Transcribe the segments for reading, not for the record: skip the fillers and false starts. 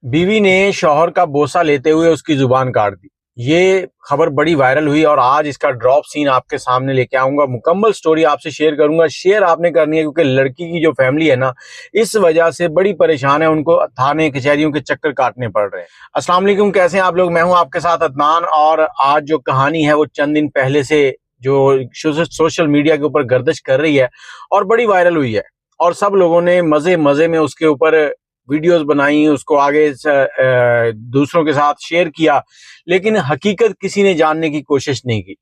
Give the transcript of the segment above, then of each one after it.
बीवी ने शौहर का बोसा लेते हुए उसकी जुबान काट दी। ये खबर बड़ी वायरल हुई और आज इसका ड्रॉप सीन आपके सामने लेके आऊंगा। मुकम्मल स्टोरी आपसे शेयर करूंगा। शेयर आपने करनी है क्योंकि लड़की की जो फैमिली है ना, इस वजह से बड़ी परेशान है। उनको थाने कचहरियों के चक्कर काटने पड़ रहे हैं। अस्सलाम वालेकुम, कैसे हैं आप लोग? मैं हूं आपके साथ अदनान। और आज जो कहानी है वो चंद दिन पहले से जो सोशल मीडिया के ऊपर गर्दिश कर रही है और बड़ी वायरल हुई है, और सब लोगों ने मजे मजे में उसके ऊपर वीडियोस बनाई, उसको आगे दूसरों के साथ शेयर किया, लेकिन हकीकत किसी ने जानने की कोशिश नहीं की।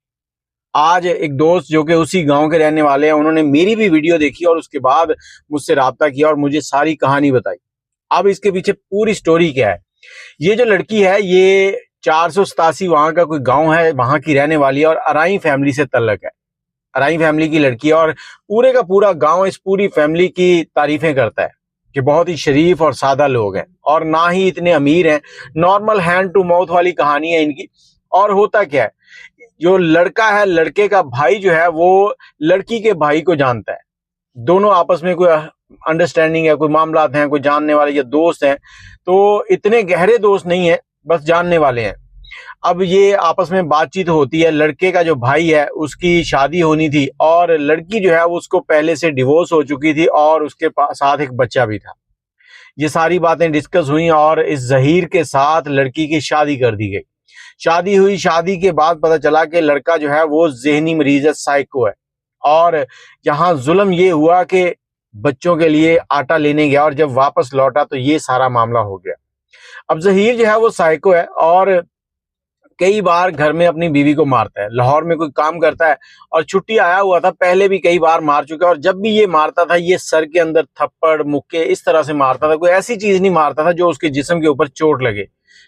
आज एक दोस्त जो कि उसी गांव के रहने वाले हैं, उन्होंने मेरी भी वीडियो देखी और उसके बाद मुझसे राब्ता किया और मुझे सारी कहानी बताई। अब इसके पीछे पूरी स्टोरी क्या है। ये जो लड़की है, ये 487 वहां का कोई गांव है, वहां की रहने वाली है और अराई फैमिली से तल्लक है। अराई फैमिली की लड़की है और पूरे का पूरा गांव इस पूरी फैमिली की तारीफें करता है कि बहुत ही शरीफ और सादा लोग हैं और ना ही इतने अमीर हैं। नॉर्मल हैंड टू माउथ वाली कहानी है इनकी। और होता क्या है, जो लड़का है, लड़के का भाई जो है, वो लड़की के भाई को जानता है। दोनों आपस में कोई अंडरस्टैंडिंग है, कोई मामलात हैं, कोई जानने वाले या दोस्त हैं, तो इतने गहरे दोस्त नहीं है, बस जानने वाले हैं। अब ये आपस में बातचीत होती है। लड़के का जो भाई है उसकी शादी होनी थी और लड़की जो है वो उसको पहले से डिवोर्स हो चुकी थी और उसके साथ एक बच्चा भी था। ये सारी बातें डिस्कस हुई और इस जहीर के साथ लड़की की शादी कर दी गई। शादी हुई, शादी के बाद पता चला कि लड़का जो है वो ज़हनी मरीज है, साइको है। और यहाँ जुल्म ये हुआ कि बच्चों के लिए आटा लेने गया और जब वापस लौटा तो ये सारा मामला हो गया। अब जहीर जो है वो साइको है और कई बार घर में अपनी बीवी को मारता है। लाहौर में कोई काम करता है और छुट्टी आया हुआ था, पहले भी कई बार मार चुका है। और जब भी ये मारता था, ये सर के अंदर थप्पड़ मुक्के इस तरह से मारता था। कोई ऐसी चीज नहीं मारता था जो उसके जिस्म के ऊपर चोट लगे।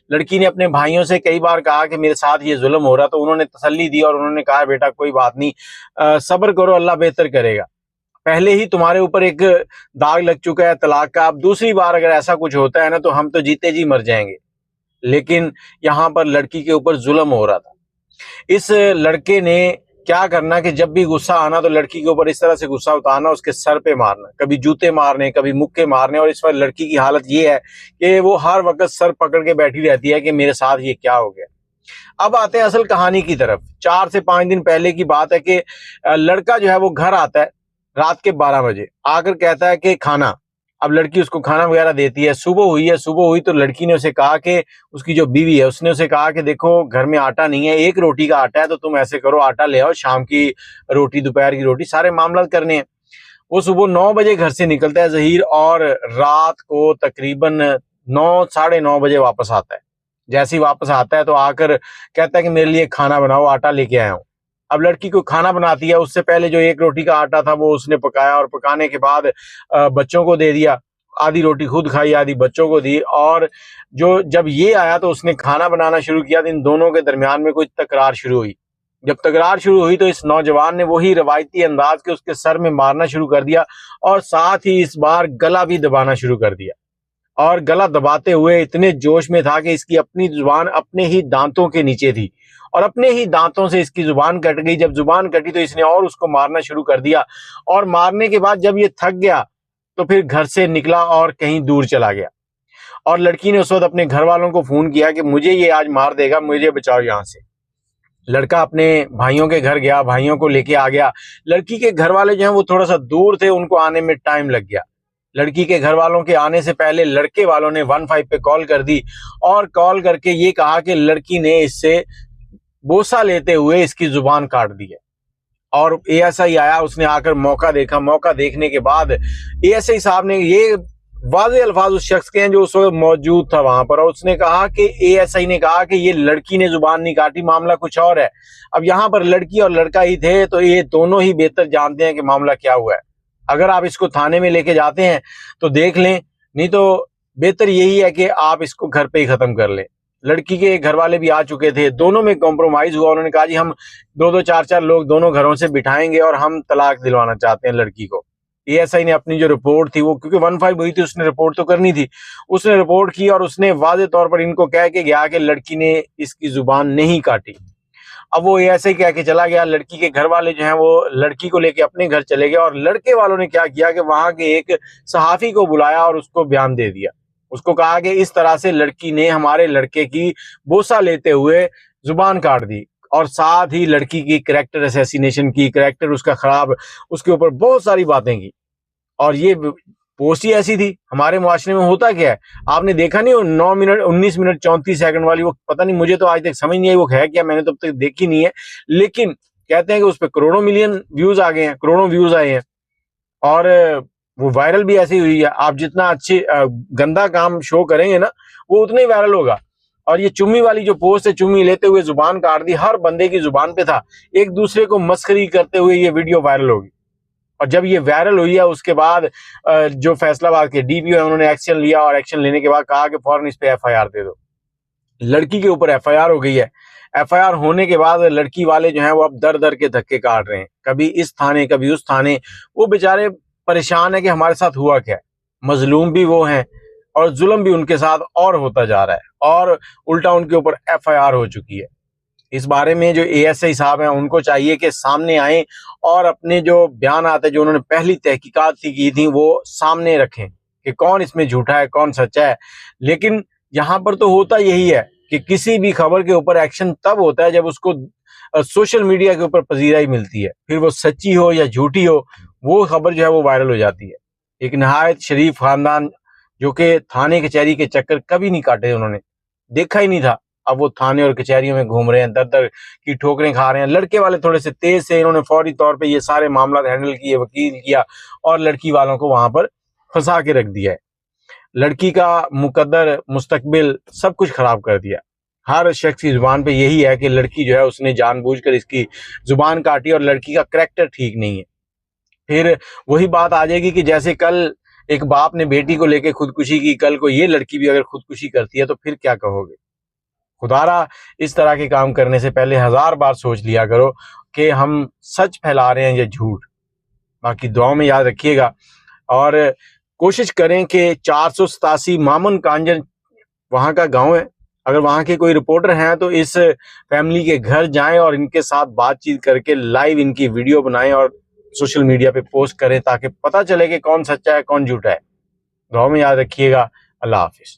लड़की ने अपने भाइयों से कई बार कहा कि मेरे साथ ये जुल्म हो रहा, तो उन्होंने तसल्ली दी और उन्होंने कहा बेटा कोई बात नहीं, सब्र करो, अल्लाह बेहतर करेगा। पहले ही तुम्हारे ऊपर एक दाग लग चुका है तलाक का, अब दूसरी बार अगर ऐसा कुछ होता है ना तो हम तो जीते जी मर जाएंगे। लेकिन यहाँ पर लड़की के ऊपर जुल्म हो रहा था। इस लड़के ने क्या करना कि जब भी गुस्सा आना तो लड़की के ऊपर इस तरह से गुस्सा उतारना, उसके सर पे मारना, कभी जूते मारने, कभी मुक्के मारने। और इस पर लड़की की हालत ये है कि वो हर वक्त सर पकड़ के बैठी रहती है कि मेरे साथ ये क्या हो गया। अब आते हैं असल कहानी की तरफ। 4 से 5 दिन पहले की बात है कि लड़का जो है वो घर आता है रात के 12 बजे, आकर कहता है कि खाना। अब लड़की उसको खाना वगैरह देती है। सुबह हुई है, सुबह हुई तो लड़की ने उसे कहा कि, उसकी जो बीवी है उसने उसे कहा कि देखो घर में आटा नहीं है, एक रोटी का आटा है, तो तुम ऐसे करो आटा ले आओ, शाम की रोटी, दोपहर की रोटी, सारे मामला करने हैं। वो सुबह 9 बजे घर से निकलता है जहीर और रात को तकरीबन 9 साढ़े 9 बजे वापस आता है। जैसे ही वापस आता है तो आकर कहता है कि मेरे लिए खाना बनाओ, आटा लेके आया हूँ। अब लड़की को खाना बनाती है। उससे पहले जो एक रोटी का आटा था वो उसने पकाया और पकाने के बाद बच्चों को दे दिया। आधी रोटी खुद खाई, आधी बच्चों को दी। और जब ये आया तो उसने खाना बनाना शुरू किया तो इन दोनों के दरमियान में कोई तकरार शुरू हुई। जब तकरार शुरू हुई तो इस नौजवान ने वही रवायती अंदाज के उसके सर में मारना शुरू कर दिया और साथ ही इस बार गला भी दबाना शुरू कर दिया। और गला दबाते हुए इतने जोश में था कि इसकी अपनी जुबान अपने ही दांतों के नीचे थी और अपने ही दांतों से इसकी जुबान कट गई। जब जुबान कटी तो इसने और उसको मारना शुरू कर दिया और मारने के बाद जब ये थक गया तो फिर घर से निकला और कहीं दूर चला गया। और लड़की ने उस वक्त अपने घर वालों को फोन किया कि मुझे ये आज मार देगा, मुझे बचाओ यहाँ से। लड़का अपने भाइयों के घर गया, भाइयों को लेके आ गया। लड़की के घर वाले जो हैं वो थोड़ा सा दूर थे, उनको आने में टाइम लग गया। लड़की के घर वालों के आने से पहले लड़के वालों ने 15 पे कॉल कर दी और कॉल करके ये कहा कि लड़की ने इससे बोसा लेते हुए इसकी जुबान काट दी है। और एएसआई आया, उसने आकर मौका देखा। मौका देखने के बाद एएसआई साहब ने ये वाज़े अल्फाज उस शख्स के हैं जो उस वक्त मौजूद था वहां पर, और उसने कहा कि एएसआई ने कहा कि ये लड़की ने जुबान नहीं काटी, मामला कुछ और है। अब यहाँ पर लड़की और लड़का ही थे तो ये दोनों ही बेहतर जानते हैं कि मामला क्या हुआ है। अगर आप इसको थाने में लेके जाते हैं तो देख लें, नहीं तो बेहतर यही है कि आप इसको घर पे ही खत्म कर लें। लड़की के घर वाले भी आ चुके थे, दोनों में कॉम्प्रोमाइज हुआ। उन्होंने कहा जी हम 2-2 4-4 लोग दोनों घरों से बिठाएंगे और हम तलाक दिलवाना चाहते हैं लड़की को। एएसआई ने अपनी जो रिपोर्ट थी वो, क्योंकि 15 हुई थी, उसने रिपोर्ट तो करनी थी, उसने रिपोर्ट की और उसने वाज़े तौर पर इनको कह के गया कि लड़की ने इसकी जुबान नहीं काटी। अब वो ऐसे ही कह के चला गया। लड़की के घर वाले जो हैं वो लड़की को लेके अपने घर चले गए और लड़के वालों ने क्या किया कि वहां के एक सहाफी को बुलाया और उसको बयान दे दिया। اس کو کہا کہ اس طرح سے لڑکی نے ہمارے لڑکے کی بوسہ لیتے ہوئے زبان کاٹ دی، اور ساتھ ہی لڑکی کی کریکٹر اسیسینیشن کی، کریکٹر اس کا خراب، اس کے اوپر بہت ساری باتیں کی. اور یہ پوسٹ ہی ایسی تھی. ہمارے معاشرے میں ہوتا کیا ہے، آپ نے دیکھا نہیں وہ 9 منٹ 19 منٹ 34 سیکنڈ والی، وہ پتہ نہیں، مجھے تو آج تک سمجھ نہیں آئی وہ ہے کیا، میں نے تو اب تک دیکھی نہیں ہے، لیکن کہتے ہیں کہ اس پہ کروڑوں ملین ویوز آ گئے ہیں، کروڑوں ویوز آئے ہیں، اور وہ وائرل بھی ایسی ہوئی ہے. آپ جتنا اچھی گندا کام شو کریں گے نا، وہ اتنا ہی وائرل ہوگا. اور یہ چمی والی جو پوسٹ ہے، چمی لیتے ہوئے زبان کاٹ دی، ہر بندے کی زبان پہ تھا، ایک دوسرے کو مسخری کرتے ہوئے یہ ویڈیو وائرل ہوگی. اور جب یہ وائرل ہوئی ہے اس کے بعد جو فیصلہ آباد کے ڈی پی او انہوں نے ایکشن لیا، اور ایکشن لینے کے بعد کہا کہ فوراً اس پہ ایف آئی آر دے دو. لڑکی کے اوپر ایف آئی آر ہو گئی ہے. ایف آئی آر ہونے کے بعد لڑکی والے جو ہیں وہ اب در در کے دھکے کاٹ رہے ہیں، کبھی اس تھانے کبھی اس تھانے. وہ بیچارے پریشان ہے کہ ہمارے ساتھ ہوا کیا ہے. مظلوم بھی وہ ہیں اور ظلم بھی ان کے ساتھ اور ہوتا جا رہا ہے، اور الٹا ان کے اوپر ایف آئی آر ہو چکی ہے. اس بارے میں جو اے ایس آئی صاحب ہیں ان کو چاہیے کہ سامنے آئیں اور اپنے جو بیانات ہیں جو انہوں نے پہلی تحقیقات کی تھیں وہ سامنے رکھیں کہ کون اس میں جھوٹا ہے کون سچا ہے. لیکن یہاں پر تو ہوتا یہی ہے کہ کسی بھی خبر کے اوپر ایکشن تب ہوتا ہے جب اس کو سوشل میڈیا کے اوپر پذیرائی ملتی ہے، پھر وہ سچی ہو یا جھوٹی ہو، وہ خبر جو ہے وہ وائرل ہو جاتی ہے. ایک نہایت شریف خاندان جو کہ تھانے کچہری کے چکر کبھی نہیں کاٹے، انہوں نے دیکھا ہی نہیں تھا، اب وہ تھانے اور کچہریوں میں گھوم رہے ہیں، در در کی ٹھوکریں کھا رہے ہیں. لڑکے والے تھوڑے سے تیز سے، انہوں نے فوری طور پہ یہ سارے معاملات ہینڈل کیے، وکیل کیا، اور لڑکی والوں کو وہاں پر پھنسا کے رکھ دیا ہے. لڑکی کا مقدر، مستقبل سب کچھ خراب کر دیا. ہر شخص کی زبان پہ یہی ہے کہ لڑکی جو ہے اس نے جان بوجھ کر اس کی زبان کاٹی، اور لڑکی کا کریکٹر ٹھیک نہیں ہے. پھر وہی بات آ جائے گی کہ جیسے کل ایک باپ نے بیٹی کو لے کے خودکشی کی، کل کو یہ لڑکی بھی اگر خودکشی کرتی ہے تو پھر کیا کہو گے. خدارا اس طرح کے کام کرنے سے پہلے 1000 بار سوچ لیا کرو کہ ہم سچ پھیلا رہے ہیں یا جھوٹ. باقی دعاؤں میں یاد رکھیے گا، اور کوشش کریں کہ 487 مامن کانجن وہاں کا گاؤں ہے، اگر وہاں کے کوئی رپورٹر ہیں تو اس فیملی کے گھر جائیں اور ان کے ساتھ بات چیت کر کے لائیو ان کی ویڈیو بنائیں اور سوشل میڈیا پہ پوسٹ کریں، تاکہ پتہ چلے کہ کون سچا ہے کون جھوٹا ہے. دعاؤں میں یاد رکھیے گا. اللہ حافظ.